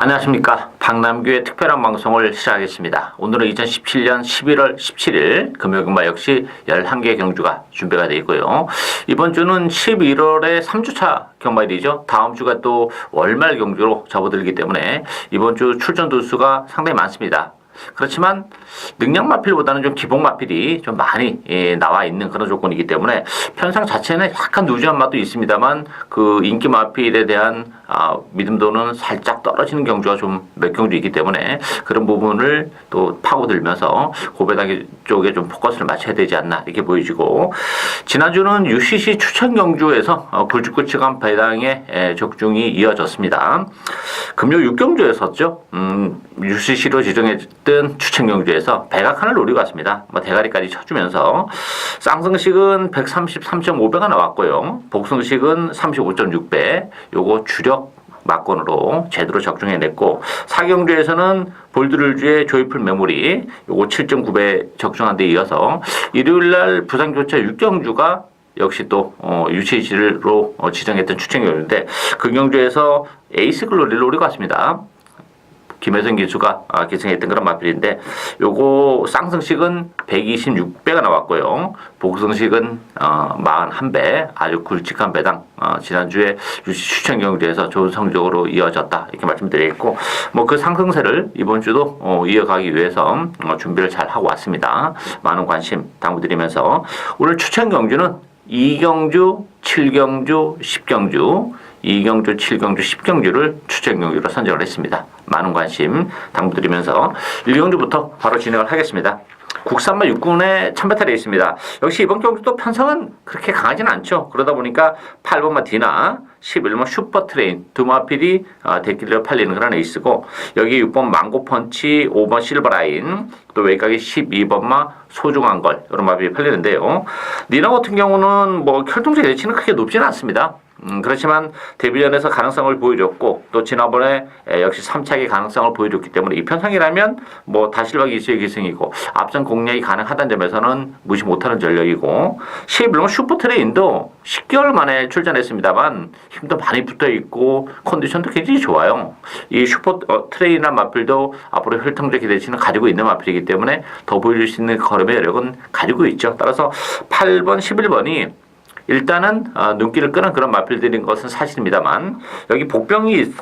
안녕하십니까. 박남규의 특별한 방송을 시작하겠습니다. 오늘은 2017년 11월 17일 금요일마 역시 11개 경주가 준비가 되어 있고요. 이번 주는 11월에 3주차 경마일이죠. 다음 주가 또 월말 경주로 접어들기 때문에 이번 주 출전 두수가 상당히 많습니다. 그렇지만 능력 마필보다는 좀 기복 마필이 좀 많이 나와 있는 그런 조건이기 때문에 편성 자체는 약간 누주한 맛도 있습니다만 그 인기 마필에 대한 믿음도는 살짝 떨어지는 경주가 좀 몇 경주 있기 때문에 그런 부분을 또 파고들면서 고배당 쪽에 좀 포커스를 맞춰야 되지 않나 이렇게 보여지고, 지난주는 UCC 추천 경주에서 굵직굵직한 배당의 적중이 이어졌습니다. 금요 6경주였었죠. UCC로 지정했던 추천 경주에서 백악관을 노리고 왔습니다. 대가리까지 쳐주면서 쌍승식은 133.5배가 나왔고요. 복승식은 35.6배, 요거 주력 막권으로 제대로 적중해냈고, 사경주에서는 볼드를주의 조이풀 메모리 요거 7.9배 적중한 데 이어서 일요일날 부산교차 6경주가 역시 또 UCC로 지정했던 추천 경주인데, 그 경주에서 에이스 글로리를 노리고 왔습니다. 김혜선 기수가 기승했던 그런 마필인데, 요거 쌍승식은 126배가 나왔고요. 복승식은 41배, 아주 굵직한 배당 지난주에 유시 추천 경주에서 좋은 성적으로 이어졌다 이렇게 말씀드리겠고, 그 상승세를 이번 주도 이어가기 위해서 준비를 잘 하고 왔습니다. 많은 관심 당부드리면서 오늘 추천 경주는 2경주, 7경주, 10경주, 2경주, 7경주, 10경주를 추천 경주로 선정을 했습니다. 많은 관심 당부드리면서 1경주부터 바로 진행을 하겠습니다. 국산마 6군에 참배탈에 있습니다. 역시 이번 경주도 편성은 그렇게 강하지는 않죠. 그러다 보니까 8번마 디나, 11번 슈퍼트레인 두 마필이 대길로 팔리는 그런 에이스고, 여기 6번 망고펀치, 5번 실버라인, 또 외곽에 12번마 소중한 걸 이런 마필이 팔리는데요. 니나 같은 경우는 혈통적 예치는 크게 높지는 않습니다. 그렇지만 데뷔전에서 가능성을 보여줬고, 또 지난번에 역시 3차기 가능성을 보여줬기 때문에 이 편성이라면 다실박 이수의 기승이고 앞선 공략이 가능하다는 점에서는 무시 못하는 전력이고, 11번 슈퍼트레인도 10개월 만에 출전했습니다만 힘도 많이 붙어있고 컨디션도 굉장히 좋아요. 이 슈퍼트레인이라는 마필도 앞으로 혈통적 기대치는 가지고 있는 마필이기 때문에 더 보여줄 수 있는 걸음의 여력은 가지고 있죠. 따라서 8번, 11번이 일단은 눈길을 끄는 그런 마필들인 것은 사실입니다만, 여기 복병이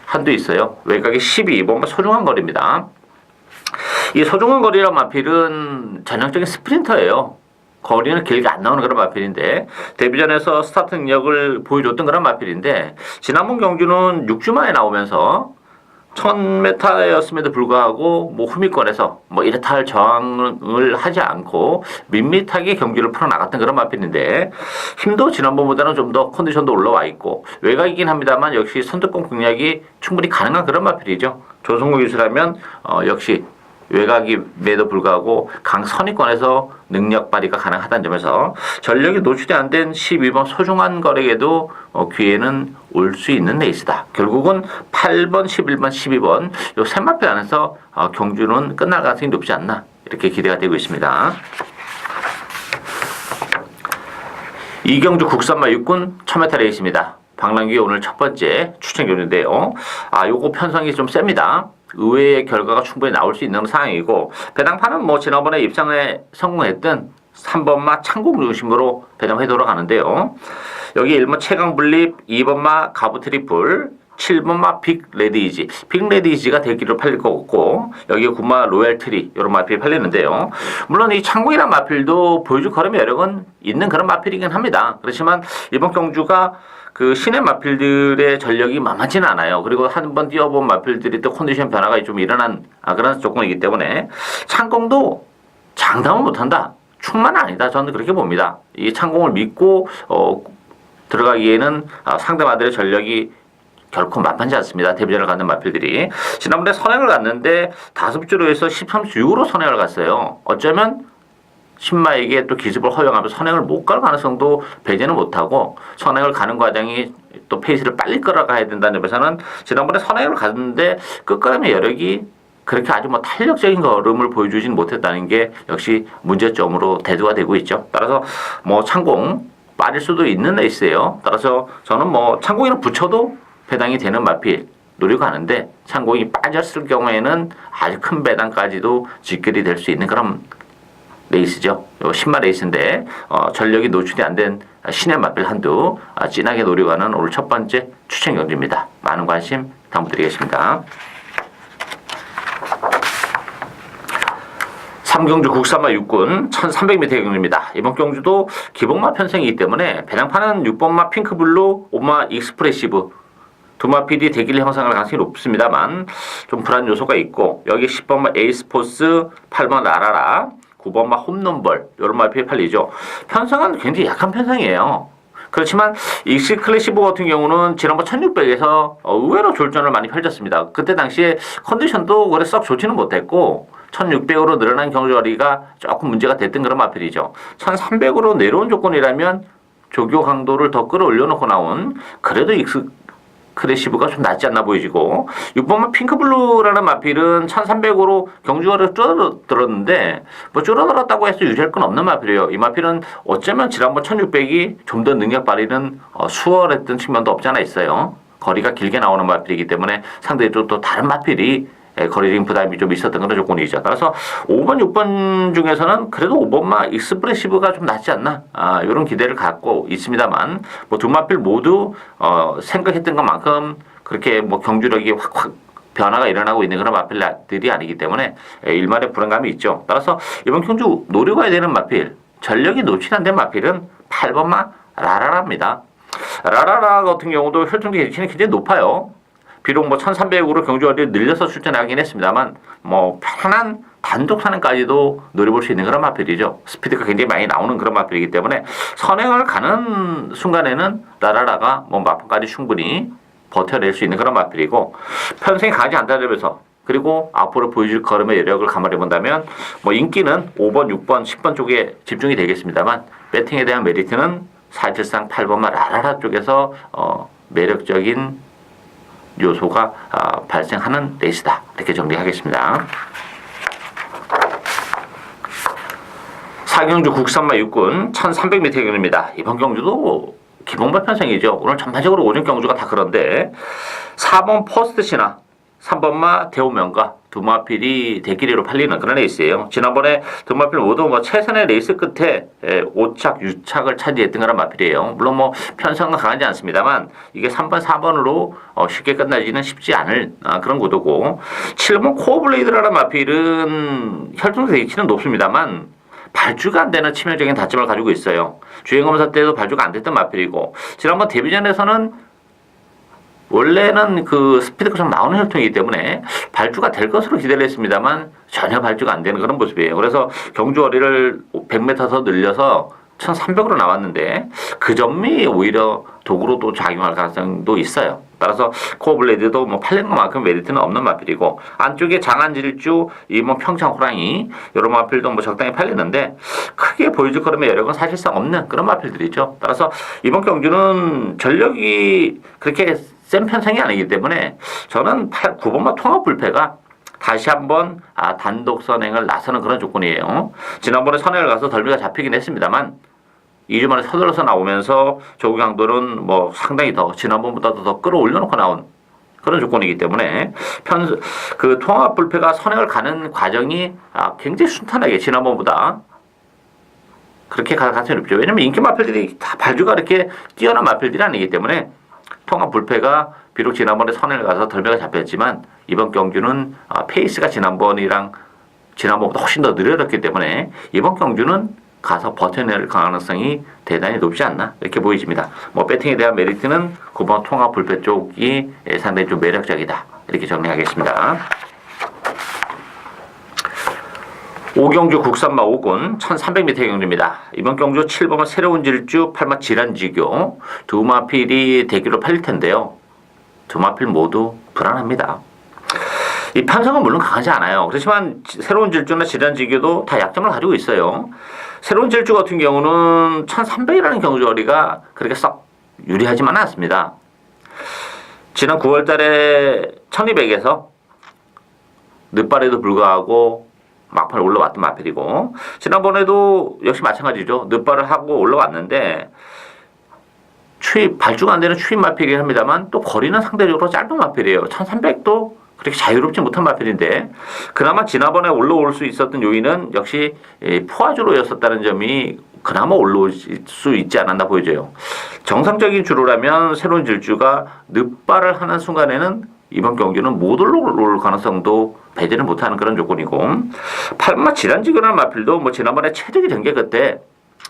한도 있어요. 외곽에 12번 소중한 거리입니다. 이 소중한 거리란 마필은 전형적인 스프린터예요. 거리는 길게 안 나오는 그런 마필인데, 데뷔전에서 스타트 능력을 보여줬던 그런 마필인데, 지난번 경주는 6주 만에 나오면서 1000m였음에도 불구하고 후미권에서 이렇다 할 저항을 하지 않고 밋밋하게 경기를 풀어나갔던 그런 마필인데, 힘도 지난번보다는 좀 더 컨디션도 올라와 있고 외곽이긴 합니다만 역시 선두권 공략이 충분히 가능한 그런 마필이죠. 조성국 기수라면 역시 외곽임에도 불구하고 강선위권에서 능력 발휘가 가능하다는 점에서 전력이 노출이 안 된 12번 소중한 거래에도 기회는 올 수 있는 레이스다. 결국은 8번, 11번, 12번 요 세 마필 안에서 경주는 끝날 가능성이 높지 않나 이렇게 기대가 되고 있습니다. 이경주 국산마 6군 1000m 레이스입니다. 박남규의 오늘 첫 번째 추천 경주인데요. 요거 편성이 좀 셉니다. 의외의 결과가 충분히 나올 수 있는 상황이고, 배당판은 지난번에 입상에 성공했던 3번마 창공 중심으로 배당해 돌아가는데요. 여기 1번 최강 분립, 2번마 가부 트리플, 7번마 빅 레디이지. 빅 레디이지가 대기로 팔릴 것 같고, 여기 9마 로얄 트리 이런 마필이 팔리는데요. 물론 이 창공이란 마필도 보여줄 걸음의 여력은 있는 그런 마필이긴 합니다. 그렇지만 이번 경주가 그 신의 마필들의 전력이 만만치는 않아요. 그리고 한 번 뛰어본 마필들이 또 컨디션 변화가 좀 일어난 그런 조건이기 때문에 창공도 장담은 못한다. 충만은 아니다. 저는 그렇게 봅니다. 이 창공을 믿고 들어가기에는 상대마들의 전력이 결코 만만치 않습니다. 데뷔전을 갖는 마필들이. 지난번에 선행을 갔는데 5주로 해서 13주 6으로 선행을 갔어요. 어쩌면 신마에게 또 기습을 허용하면서 선행을 못 갈 가능성도 배제는 못하고, 선행을 가는 과정이 또 페이스를 빨리 끌어가야 된다는 점에서는 지난번에 선행을 갔는데 끝걸음의 여력이 그렇게 아주 탄력적인 걸음을 보여주진 못했다는 게 역시 문제점으로 대두가 되고 있죠. 따라서 창공 빠질 수도 있는 레이스예요. 따라서 저는 창공이랑 붙여도 배당이 되는 마필, 노려가는데 창공이 빠졌을 경우에는 아주 큰 배당까지도 직결이 될 수 있는 그런 레이스죠. 신마 레이스인데 전력이 노출이 안 된 신의 맛bil 한두 진하게 노려가는 오늘 첫 번째 추천 경주입니다. 많은 관심 당부드리겠습니다. 3경주 국산마 6군 1300m 경주입니다. 이번 경주도 기복마 편성이기 때문에 배당판은 6번마 핑크블루, 5마 익스프레시브 두 마필이 대기를 형성할 가능성이 높습니다만 좀 불안 요소가 있고 여기 10번마 에이스포스, 8번 라라라, 9번마 홈런볼 이런 마필이 팔리죠. 편성은 굉장히 약한 편성이에요. 그렇지만 익스클래시브 같은 경우는 지난번 1600에서 의외로 졸전을 많이 펼쳤습니다. 그때 당시에 컨디션도 그래 썩 좋지는 못했고 1600으로 늘어난 경주거리가 조금 문제가 됐던 그런 마필이죠. 1300으로 내려온 조건이라면 조교 강도를 더 끌어올려놓고 나온 그래도 익스클래시브가 좀 낫지 않나 보이지고 6번만 핑크블루라는 마필은 1300으로 경주거리를 줄어들었는데 뭐 줄어들었다고 해서 유지할 건 없는 마필이에요. 이 마필은 어쩌면 지난번 1600이 좀 더 능력 발휘는 수월했던 측면도 없지 않아 있어요. 거리가 길게 나오는 마필이기 때문에 상대히 또 다른 마필이 거리적인 부담이 좀 있었던 그런 조건이죠. 따라서 5번, 6번 중에서는 그래도 5번마 익스프레시브가 좀 낫지 않나 이런 기대를 갖고 있습니다만 뭐 두 마필 모두 생각했던 것만큼 그렇게 뭐 경주력이 확 변화가 일어나고 있는 그런 마필들이 아니기 때문에 일말의 불안감이 있죠. 따라서 이번 경주 노려가야 되는 마필 전력이 노출 안 된 마필은 8번마 라라라입니다. 라라라 같은 경우도 혈통적 예치는 굉장히 높아요. 비록 뭐 1300으로 경주거리를 늘려서 출전하긴 했습니다만 뭐 편안한 단독 산행까지도 노려볼 수 있는 그런 마필이죠. 스피드가 굉장히 많이 나오는 그런 마필이기 때문에 선행을 가는 순간에는 라라라가 뭐 마판까지 충분히 버텨낼 수 있는 그런 마필이고 편성이 강하지 않다면서 그리고 앞으로 보여줄 걸음의 여력을 감안해 본다면 뭐 인기는 5번, 6번, 10번 쪽에 집중이 되겠습니다만 배팅에 대한 메리트는 사실상 8번마 라라라 쪽에서 매력적인 요소가 발생하는 레이스다. 이렇게 정리하겠습니다. 4경주 국산마 6군 1300m 경주입니다. 이번 경주도 기본발 편성이죠. 오늘 전반적으로 오전 경주가 다 그런데 4번 퍼스트 신화 3번마 대우명가 두 마필이 대기리로 팔리는 그런 레이스예요. 지난번에 두 마필 모두 뭐 최선의 레이스 끝에 5착, 6착을 차지했던 그런 마필이에요. 물론 뭐 편성은 강하지 않습니다만 이게 3번, 4번으로 쉽게 끝나지는 쉽지 않을 그런 구도고 7번 코어블레이드라는 마필은 혈통적 H는 높습니다만 발주가 안 되는 치명적인 단점을 가지고 있어요. 주행검사 때도 발주가 안 됐던 마필이고 지난번 데뷔전에서는 원래는 그 스피드가 좀 나오는 혈통이기 때문에 발주가 될 것으로 기대를 했습니다만 전혀 발주가 안 되는 그런 모습이에요. 그래서 경주거리를 100m 더 늘려서 1300으로 나왔는데 그 점이 오히려 도구로 또 작용할 가능성도 있어요. 따라서 코어블레이드도 뭐 팔리는 것만큼 메리트는 없는 마필이고 안쪽에 장안질주, 이뭐 평창 호랑이 이런 마필도 뭐 적당히 팔리는데 크게 보여줄 거름의 여력은 사실상 없는 그런 마필들이죠. 따라서 이번 경주는 전력이 그렇게 센 편성이 아니기 때문에 저는 9번마 통합 불패가 다시 한번 단독 선행을 나서는 그런 조건이에요. 지난번에 선행을 가서 덜미가 잡히긴 했습니다만 2주 만에 서둘러서 나오면서 조구 강도는 뭐 상당히 더 지난번보다도 더 끌어올려놓고 나온 그런 조건이기 때문에 그 통합 불패가 선행을 가는 과정이 굉장히 순탄하게 지난번보다 그렇게 갈 가능성이 높죠. 왜냐면 인기 마필들이 다 발주가 이렇게 뛰어난 마필들이 아니기 때문에 통합 불패가 비록 지난번에 선행을 가서 덜미가 잡혔지만 이번 경주는 페이스가 지난번보다 훨씬 더 느려졌기 때문에 이번 경주는 가서 버텨낼 가능성이 대단히 높지 않나 이렇게 보여집니다. 뭐 배팅에 대한 메리트는 9번 통합 불패 쪽이 상당히 좀 매력적이다 이렇게 정리하겠습니다. 5경주 국산마 5군 1300m 경주입니다. 이번 경주 7번은 새로운 질주, 8마 질환지교 두 마필이 대기로 팔릴 텐데요. 두 마필 모두 불안합니다. 이 판성은 물론 강하지 않아요. 그렇지만 새로운 질주나 질환지교도 다 약점을 가지고 있어요. 새로운 질주 같은 경우는 1300이라는 경주거리가 그렇게 썩 유리하지만은 않습니다. 지난 9월 달에 1200에서 늦발에도 불구하고 막판에 올라왔던 마필이고 지난번에도 역시 마찬가지죠. 늦발을 하고 올라왔는데 발주가 안 되는 추입 마필이긴 합니다만 또 거리는 상대적으로 짧은 마필이에요. 1300도 그렇게 자유롭지 못한 마필인데 그나마 지난번에 올라올 수 있었던 요인은 역시 포화주로였었다는 점이 그나마 올라올 수 있지 않았나 보여져요. 정상적인 주로라면 새로운 질주가 늑발을 하는 순간에는 이번 경기는 못 올라올 가능성도 배제를 못하는 그런 조건이고 8마 질환지근한 마필도 뭐 지난번에 체득이 된 게 그때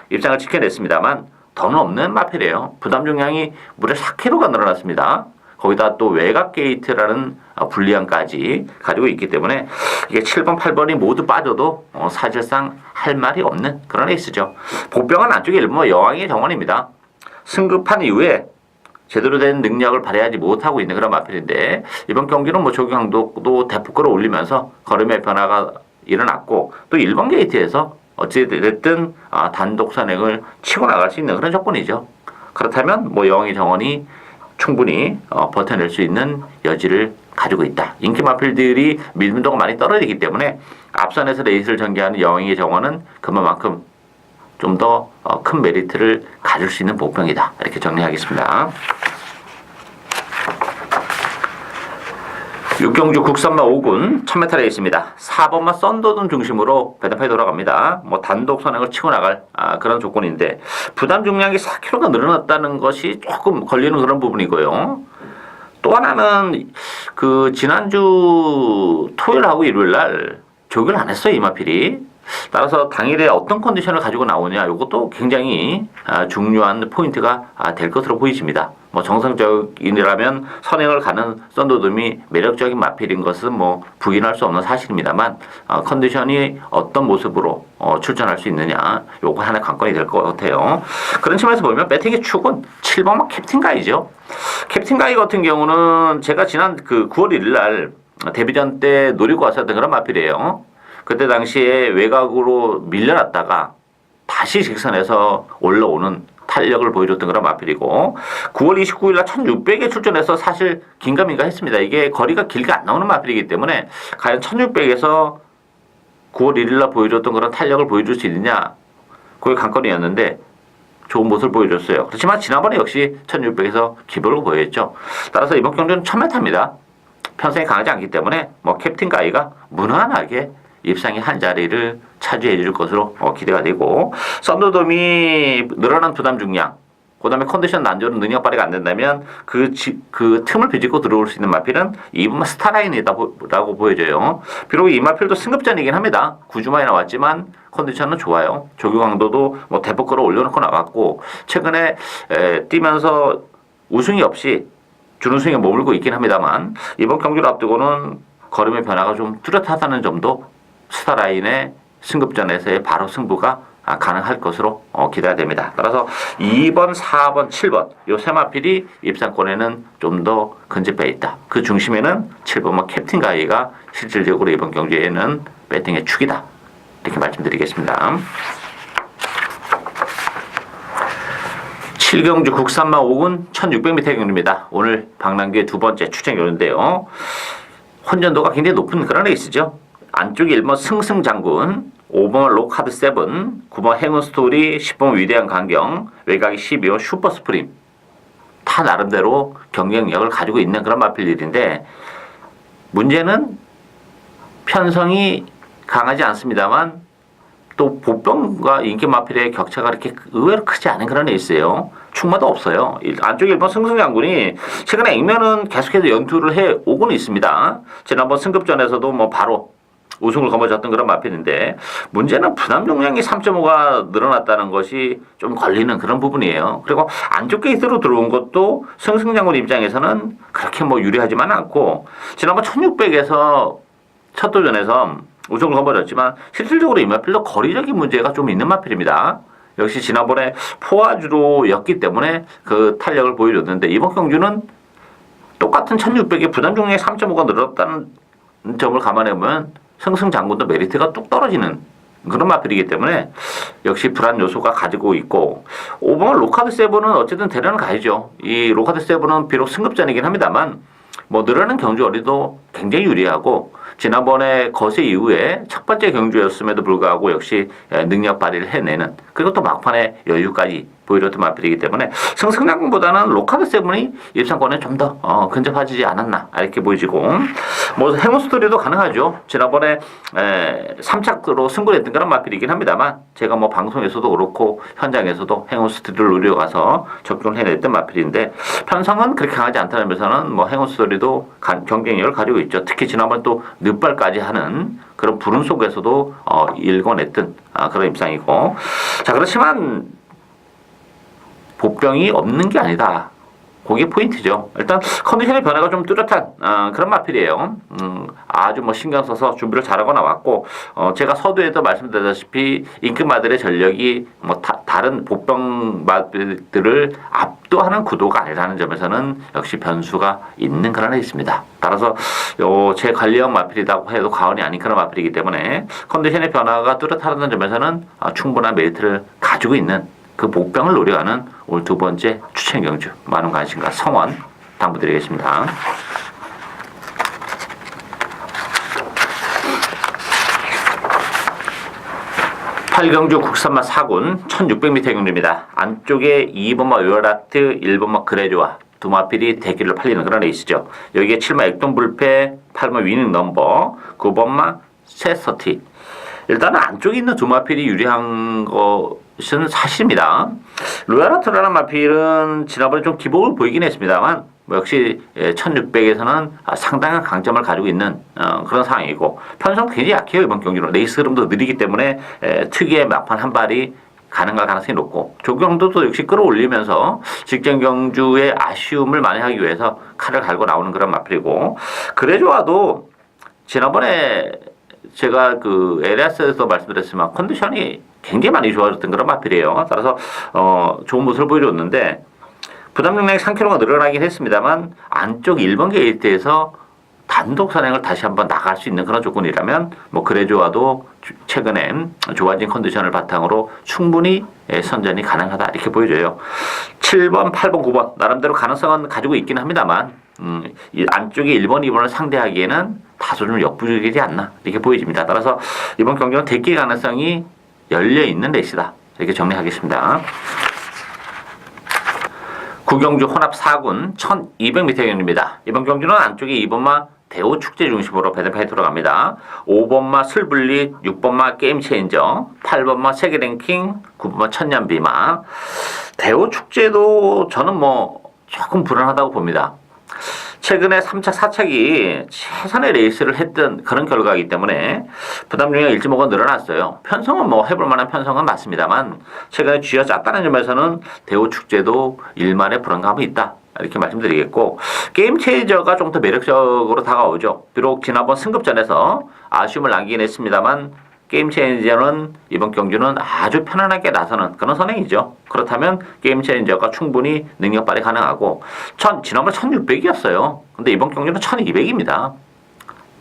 입상을 지켜냈습니다만 더는 없는 마필이에요. 부담 중량이 무려 4kg가 늘어났습니다. 거기다 또 외곽 게이트라는 불리함까지 가지고 있기 때문에 이게 7번, 8번이 모두 빠져도 사실상 할 말이 없는 그런 에이스죠. 복병은 안쪽에 일본 여왕의 정원입니다. 승급한 이후에 제대로 된 능력을 발휘하지 못하고 있는 그런 마필인데 이번 경기는 뭐 조경도도 대폭 끌어올리면서 걸음의 변화가 일어났고 또 1번 게이트에서 어찌됐든 단독 선행을 치고 나갈 수 있는 그런 조건이죠. 그렇다면 뭐 여왕의 정원이 충분히 버텨낼 수 있는 여지를 가지고 있다. 인기 마필들이 밀도가 많이 떨어지기 때문에 앞선에서 레이스를 전개하는 여왕의 정원은 그만큼 좀 더 큰 메리트를 가질 수 있는 복병이다. 이렇게 정리하겠습니다. 육경주 국산마 5군 1000m 레이스입니다. 4번마 썬더든 중심으로 배당파에 돌아갑니다. 뭐 단독 선행을 치고 나갈 그런 조건인데 부담 중량이 4kg가 늘어났다는 것이 조금 걸리는 그런 부분이고요. 또 하나는 그 지난주 토요일하고 일요일날 조교를 안 했어요. 이마필이. 따라서 당일에 어떤 컨디션을 가지고 나오냐 이것도 굉장히 중요한 포인트가 될 것으로 보이십니다. 뭐 정상적이라면 선행을 가는 썬더돔이 매력적인 마필인 것은 뭐 부인할 수 없는 사실입니다만 컨디션이 어떤 모습으로 출전할 수 있느냐 요거 하나 관건이 될 것 같아요. 그런 측면에서 보면 배팅의 축은 7번마 캡틴 가이죠. 캡틴 가이 같은 경우는 제가 지난 그 9월 1일 날 데뷔전 때 노리고 왔었던 그런 마필이에요. 그때 당시에 외곽으로 밀려났다가 다시 직선에서 올라오는 탄력을 보여줬던 그런 마필이고 9월 29일 날 1600에 출전해서 사실 긴가민가 했습니다. 이게 거리가 길게 안 나오는 마필이기 때문에 과연 1600에서 9월 1일 날 보여줬던 그런 탄력을 보여줄 수 있느냐 그게 관건이었는데 좋은 모습을 보여줬어요. 그렇지만 지난번에 역시 1600에서 기별로 보였죠. 따라서 이번 경기는 1000m입니다. 편성이 강하지 않기 때문에 뭐 캡틴 가이가 무난하게 입상의 한 자리를 차지해 줄 것으로 기대가 되고 썬더돔이 늘어난 부담 중량 그 다음에 컨디션 난조는 능력 발휘가 안 된다면 그 틈을 비집고 들어올 수 있는 마필은 이번 스타라인이라고 보여져요. 비록 이 마필도 승급전이긴 합니다. 9주만이 나왔지만 컨디션은 좋아요. 조교 강도도 뭐 대폭 끌어 올려놓고 나갔고 최근에 뛰면서 우승이 없이 준우승에 머물고 있긴 합니다만 이번 경기를 앞두고는 걸음의 변화가 좀 뚜렷하다는 점도 스타라인의 승급전에서의 바로 승부가 가능할 것으로 기대가 됩니다. 따라서 2번, 4번, 7번 요 세 마필이 입상권에는 좀 더 근접해 있다. 그 중심에는 7번마 캡틴 가이가 실질적으로 이번 경기에는 배팅의 축이다. 이렇게 말씀드리겠습니다. 7경주 국산마 5군 1600m 경주입니다. 오늘 박람기의 두 번째 출전 경주인데요. 혼전도가 굉장히 높은 그런 레이스죠. 안쪽에 1번 승승장군, 5번 로카드 세븐, 9번 행운 스토리, 10번 위대한 강경, 외곽이 12번 슈퍼 스프림. 다 나름대로 경쟁력을 가지고 있는 그런 마필들인데 문제는 편성이 강하지 않습니다만 또 보병과 인기 마필의 격차가 그렇게 의외로 크지 않은 그런 레이스예요. 충마도 없어요. 안쪽에 1번 승승장군이 최근에 액면은 계속해서 연투를 해 오고는 있습니다. 지난번 승급전에서도 뭐 바로 우승을 거머쥐었던 그런 마필인데 문제는 부담 중량이 3.5가 늘어났다는 것이 좀 걸리는 그런 부분이에요. 그리고 안쪽 게이트로 들어온 것도 승승장군 입장에서는 그렇게 뭐 유리하지만 않고 지난번 1600에서 첫 도전에서 우승을 거머쥐었지만 실질적으로 이 마필도 거리적인 문제가 좀 있는 마필입니다. 역시 지난번에 포화주로였기 때문에 그 탄력을 보여줬는데 이번 경주는 똑같은 1600에 부담 중량이 3.5가 늘었다는 점을 감안해보면 승승장군도 메리트가 뚝 떨어지는 그런 마필이기 때문에 역시 불안 요소가 가지고 있고 5번 로카드 세븐은 어쨌든 대련을 가야죠. 이 로카드 세븐은 비록 승급전이긴 합니다만 뭐 늘어나는 경주 어리도 굉장히 유리하고 지난번에 거세 이후에 첫 번째 경주였음에도 불구하고 역시 능력 발휘를 해내는, 그리고 또 막판에 여유까지 보여줬던 마필이기 때문에 승승장구보다는 로카드 세븐이 입상권에 좀 더 근접하지 않았나 이렇게 보여지고, 뭐 행운 스토리도 가능하죠. 지난번에 3착으로 승부를 했던 그런 마필이긴 합니다만, 제가 뭐 방송에서도 그렇고 현장에서도 행운 스토리를 노려가서 적중을 해냈던 마필인데, 편성은 그렇게 강하지 않다는 면에서는 뭐 행운 스토리도 경쟁력을 가지고 있죠. 특히 지난번 또 늦발까지 하는 그런 불운 속에서도 일궈냈던 그런 입상이고, 자, 그렇지만 보병이 없는 게 아니다. 그게 포인트죠. 일단 컨디션의 변화가 좀 뚜렷한 그런 마필이에요. 아주 뭐 신경 써서 준비를 잘하고 나왔고, 제가 서두에도 말씀드렸다시피 임금마들의 전력이 뭐 다른 보병 마필들을 압도하는 구도가 아니라는 점에서는 역시 변수가 있는 그런 애 있습니다. 따라서 제 관리형 마필이라고 해도 과언이 아닌 그런 마필이기 때문에 컨디션의 변화가 뚜렷하다는 점에서는 충분한 메리트를 가지고 있는 그 복병을 노려가는 오늘 두 번째 추천 경주, 많은 관심과 성원 당부드리겠습니다. 팔경주 국산마 4군 1600m 경주입니다. 안쪽에 2번마 웨어라트, 1번마 그레조아 두 마필이 대기를 팔리는 그런 레이스죠. 여기에 7마 액동불패, 8마 위닝 넘버, 9번마 세서티. 일단은 안쪽에 있는 두 마필이 유리한 것은 사실입니다. 로얄아트라는 마필은 지난번에 좀 기복을 보이긴 했습니다만, 뭐 역시 1600에서는 상당한 강점을 가지고 있는 그런 상황이고, 편성 굉장히 약해요. 이번 경기는 레이스 흐름도 느리기 때문에 특유의 막판 한 발이 가능할 가능성이 높고, 조경도도 역시 끌어올리면서 직전 경주의 아쉬움을 만회하기 위해서 칼을 갈고 나오는 그런 마필이고, 그래조아도 지난번에 제가 그 에리아스에서 말씀드렸지만 컨디션이 굉장히 많이 좋아졌던 그런 마필이에요. 따라서 좋은 모습을 보여줬는데, 부담 능력이 3kg가 늘어나긴 했습니다만, 안쪽 1번 게이트에서 단독 선행을 다시 한번 나갈 수 있는 그런 조건이라면, 뭐 그래조아도 최근에 좋아진 컨디션을 바탕으로 충분히 선전이 가능하다 이렇게 보여져요. 7번, 8번, 9번 나름대로 가능성은 가지고 있긴 합니다만, 이 안쪽에 1번, 2번을 상대하기에는 다소 좀 역부족이지 않나 이렇게 보여집니다. 따라서 이번 경기는 대기 가능성이 열려있는 레이스다 이렇게 정리하겠습니다. 구경주 혼합 4군 1200m 경주입니다. 이번 경주는 안쪽에 2번마 대우 축제 중심으로 배드파이터로 갑니다. 5번마 슬블리, 6번마 게임체인저, 8번마 세계 랭킹, 9번마 천년비마. 대우 축제도 저는 뭐 조금 불안하다고 봅니다. 최근에 3착, 4착이 최선의 레이스를 했던 그런 결과이기 때문에 부담 중에 1.5가 늘어났어요. 편성은 뭐 해볼 만한 편성은 맞습니다만, 최근에 쥐어 짰다는 점에서는 대우 축제도 일만의 불안감이 있다 이렇게 말씀드리겠고, 게임 체인저가 좀 더 매력적으로 다가오죠. 비록 지난번 승급전에서 아쉬움을 남기긴 했습니다만, 게임 체인저는 이번 경주는 아주 편안하게 나서는 그런 선행이죠. 그렇다면 게임 체인저가 충분히 능력 발휘 가능하고, 지난번 1600이었어요. 근데 이번 경주는 1200입니다.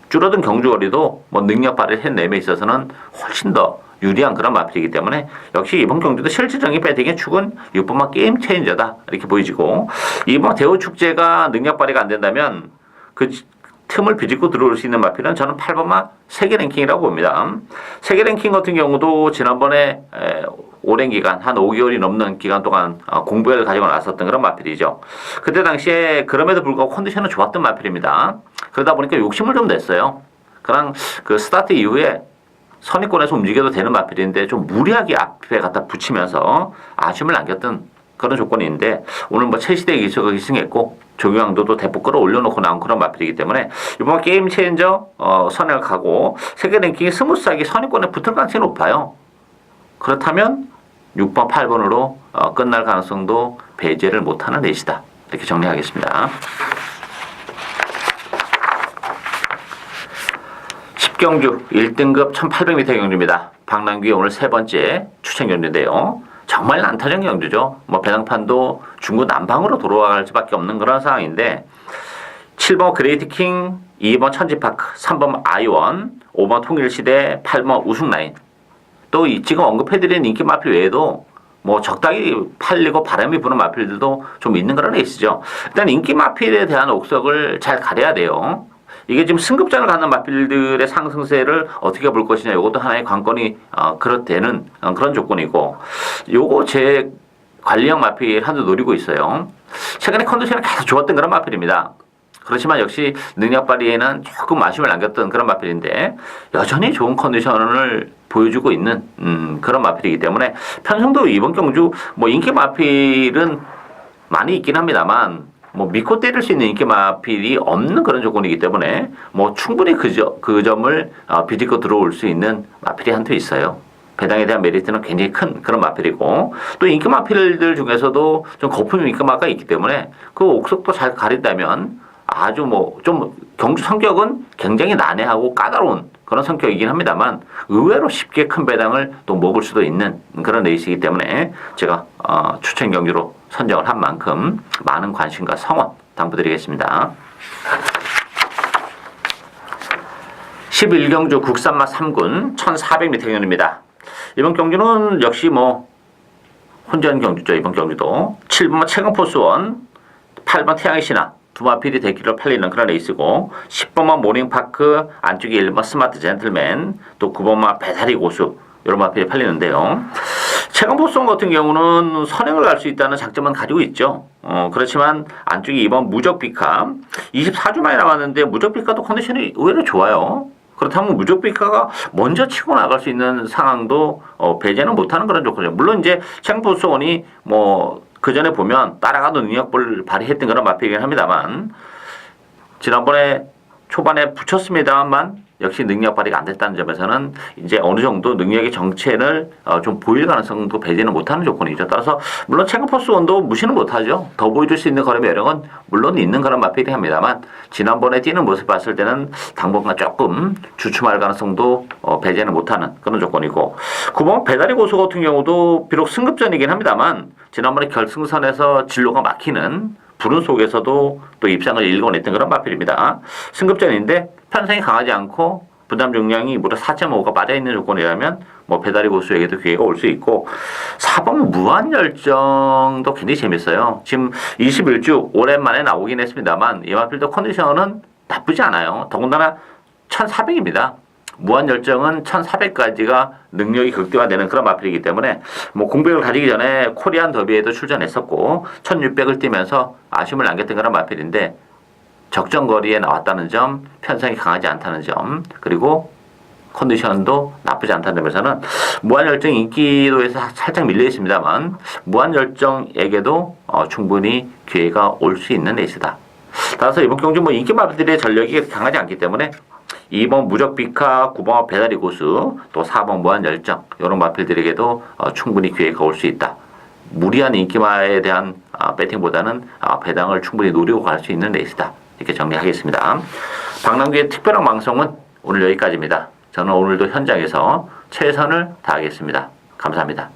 줄어든 경주거리도 뭐 능력 발휘 해냄에 있어서는 훨씬 더 유리한 그런 마필이기 때문에, 역시 이번 경주도 실질적인 배팅의 축은 6번마 게임 체인저다 이렇게 보이지고, 이번 대우 축제가 능력 발휘가 안 된다면 그 틈을 비집고 들어올 수 있는 마필은 저는 8번마 세계 랭킹이라고 봅니다. 세계 랭킹 같은 경우도 지난번에 오랜 기간, 한 5개월이 넘는 기간 동안 공부를 가지고 나섰던 그런 마필이죠. 그때 당시에 그럼에도 불구하고 컨디션은 좋았던 마필입니다. 그러다 보니까 욕심을 좀 냈어요. 그냥 그 스타트 이후에 선입권에서 움직여도 되는 마필인데 좀 무리하게 앞에 갖다 붙이면서 아쉬움을 남겼던 그런 조건인데, 오늘 뭐 최시대 기수가 기승했고 조경양도도 대폭 끌어올려놓고 나온 그런 마필이기 때문에 이번 게임 체인저 선행을 가고 세계 랭킹이 스무스하게 선입권에 붙을 가능성이 높아요. 그렇다면 6번, 8번으로 끝날 가능성도 배제를 못하는 레이스다 이렇게 정리하겠습니다. 10경주 1등급 1800m 경주입니다. 박남규의 오늘 세 번째 추천 경주인데요. 정말 난타전 경주죠. 뭐 배당판도 중구 남방으로 돌아갈 수밖에 없는 그런 상황인데, 7번 그레이트킹, 2번 천지파크, 3번 아이원, 5번 통일시대, 8번 우승라인. 또 지금 언급해드린 인기 마필 외에도 뭐 적당히 팔리고 바람이 부는 마필들도 좀 있는 그런 레이스죠. 일단 인기 마필에 대한 옥석을 잘 가려야 돼요. 이게 지금 승급전을 갖는 마필들의 상승세를 어떻게 볼 것이냐, 이것도 하나의 관건이 그렇다는 그런 조건이고, 요거 제 관리형 마필 한두 노리고 있어요. 최근에 컨디션이 계속 좋았던 그런 마필입니다. 그렇지만 역시 능력 발휘에는 조금 아쉬움을 남겼던 그런 마필인데 여전히 좋은 컨디션을 보여주고 있는 그런 마필이기 때문에 편성도 이번 경주 뭐 인기 마필은 많이 있긴 합니다만 뭐 믿고 때릴 수 있는 인기 마필이 없는 그런 조건이기 때문에 뭐 충분히 그 점을 비집고 들어올 수 있는 마필이 한두 있어요. 배당에 대한 메리트는 굉장히 큰 그런 마필이고, 또 인기 마필들 중에서도 좀 거품 인기 마가 있기 때문에 그 옥석도 잘 가린다면 아주 뭐 좀 경주 성격은 굉장히 난해하고 까다로운 그런 성격이긴 합니다만 의외로 쉽게 큰 배당을 또 먹을 수도 있는 그런 레이스이기 때문에 제가 추천 경주로 선정을 한 만큼 많은 관심과 성원 당부드리겠습니다. 11경주 국산마 3군 1400m 경주입니다. 이번 경주는 역시 뭐 혼전 경주죠. 이번 경주도 7번마 최강포스원, 8번 태양의 신화 두 마필이 대기로 팔리는 그런 레이스고, 10번마 모닝파크, 안쪽에 1번 스마트 젠틀맨, 또 9번마 배달이 고수 이런 마필이 팔리는데요. 최강포스원 같은 경우는 선행을 갈 수 있다는 장점은 가지고 있죠. 그렇지만 안쪽에 2번 무적비카 24주 만에 나왔는데 무적비카도 컨디션이 의외로 좋아요. 그렇다면 무적비카가 먼저 치고 나갈 수 있는 상황도 배제는 못하는 그런 조건이에요. 물론 이제 최강포스원이 뭐 그 전에 보면 따라가도 능력을 발휘했던 그런 마필이긴 합니다만 지난번에 초반에 붙였습니다만 역시 능력 발휘가 안 됐다는 점에서는 이제 어느 정도 능력의 정체를 좀 보일 가능성도 배제는 못하는 조건이죠. 따라서 물론 최강포스원도 무시는 못하죠. 더 보여줄 수 있는 걸음 여력은 물론 있는 그런 마필이 합니다만 지난번에 뛰는 모습 봤을 때는 당분간 조금 주춤할 가능성도 배제는 못하는 그런 조건이고, 9번 배달의 고수 같은 경우도 비록 승급전이긴 합니다만 지난번에 결승선에서 진로가 막히는 불운 속에서도 또 입상을 일궈냈던 그런 마필입니다. 승급전인데 편성이 강하지 않고 부담 중량이 무려 4.5가 빠져있는 조건이라면 뭐 배달의 고수에게도 기회가 올 수 있고, 4번 무한열정도 굉장히 재밌어요. 지금 21주 오랜만에 나오긴 했습니다만 이 마필도 컨디션은 나쁘지 않아요. 더군다나 1400입니다. 무한열정은 1400까지가 능력이 극대화되는 그런 마필이기 때문에 뭐 공백을 가지기 전에 코리안 더비에도 출전했었고 1600을 뛰면서 아쉬움을 남겼던 그런 마필인데 적정거리에 나왔다는 점, 편성이 강하지 않다는 점, 그리고 컨디션도 나쁘지 않다는 점에서는 무한열정 인기도에서 살짝 밀려 있습니다만 무한열정에게도 충분히 기회가 올 수 있는 레이스다. 따라서 이번 경주 뭐 인기 마필들의 전력이 강하지 않기 때문에 2번 무적비카, 9번 배달의 고수, 또 4번 무한열정 이런 마필들에게도 충분히 기회가 올 수 있다. 무리한 인기마에 대한 배팅보다는 배당을 충분히 노리고 갈 수 있는 레이스다. 이렇게 정리하겠습니다. 박남규의 특별한 방송은 오늘 여기까지입니다. 저는 오늘도 현장에서 최선을 다하겠습니다. 감사합니다.